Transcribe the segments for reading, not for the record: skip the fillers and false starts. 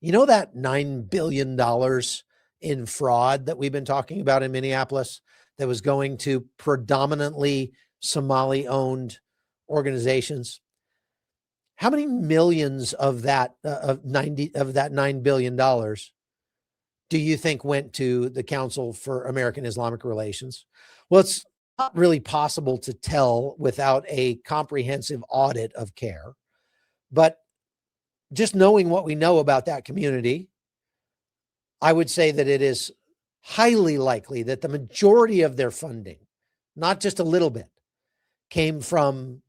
You know that $9 billion in fraud that we've been talking about in Minneapolis that was going to predominantly Somali-owned organizations? How many millions of that of that $9 billion do you think went to the Council for American Islamic Relations? Well, it's not really possible to tell without a comprehensive audit of CARE, but just knowing what we know about that community, I would say that it is highly likely that the majority of their funding, not just a little bit, came from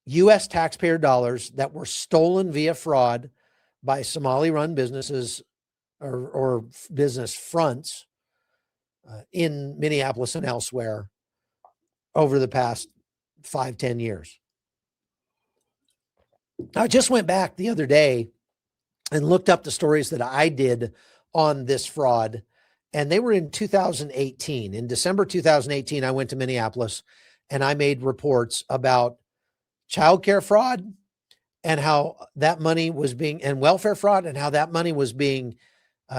U.S. taxpayer dollars that were stolen via fraud by Somali-run businesses or business fronts in Minneapolis and elsewhere over the past 5-10 years. I just went back the other day and looked up the stories that I did on this fraud, and they were in 2018. In December 2018, I went to Minneapolis and I made reports about childcare fraud and how that money was being, and welfare fraud, and how that money was being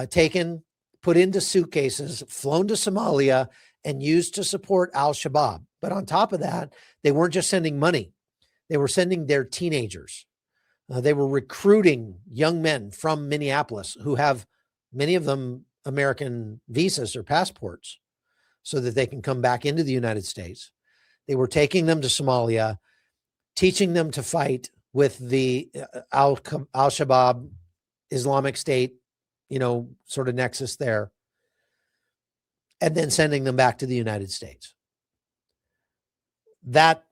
taken, put into suitcases, flown to Somalia, and used to support al-Shabaab. But on top of that, they weren't just sending money. They were sending their teenagers. They were recruiting young men from Minneapolis who have, many of them, American visas or passports so that they can come back into the United States. They were taking them to Somalia, teaching them to fight with the al-Shabaab, Islamic State, sort of nexus there, and then sending them back to the United States. That